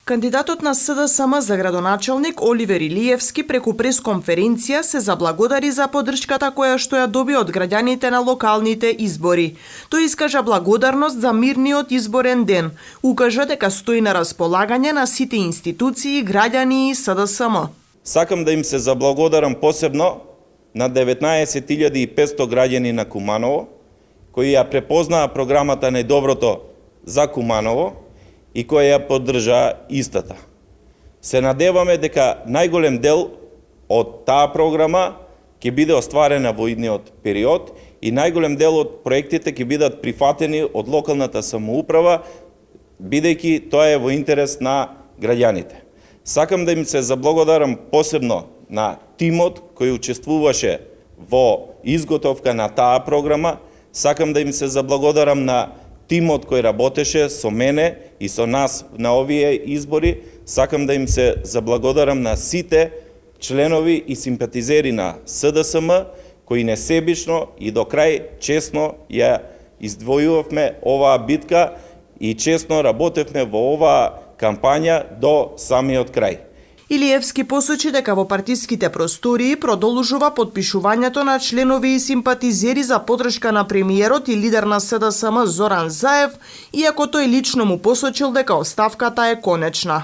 Кандидатот на СДСМ за градоначалник Оливер Илиевски преку пресконференција се заблагодари за поддршката која што ја доби од граѓаните на локалните избори. Тој искажа благодарност за мирниот изборен ден. Укажа дека стои на располагање на сите институции, граѓани и СДСМ. Сакам да им се заблагодарам посебно на 19.500 граѓани на Куманово, кои ја препознаа програмата Најдоброто за Куманово и која ја поддржа истата. Се надеваме дека најголем дел од таа програма ќе биде остварена во идниот период и најголем дел од проектите ќе бидат прифатени од локалната самоуправа, бидејќи тоа е во интерес на граѓаните. Сакам да им се заблагодарам посебно на тимот кој учествуваше во изготовка на таа програма. Сакам да им се заблагодарам на тимот кој работеше со мене и со нас на овие избори. Сакам да им се заблагодарам на сите членови и симпатизери на СДСМ, кои несебично и до крај честно ја издвојувавме оваа битка и честно работевме во оваа кампања до самиот крај. Илиевски посочи дека во партиските простории продолжува потпишувањето на членови и симпатизери за поддршка на премиерот и лидер на СДСМ Зоран Заев, иако тој лично му посочил дека оставката е конечна.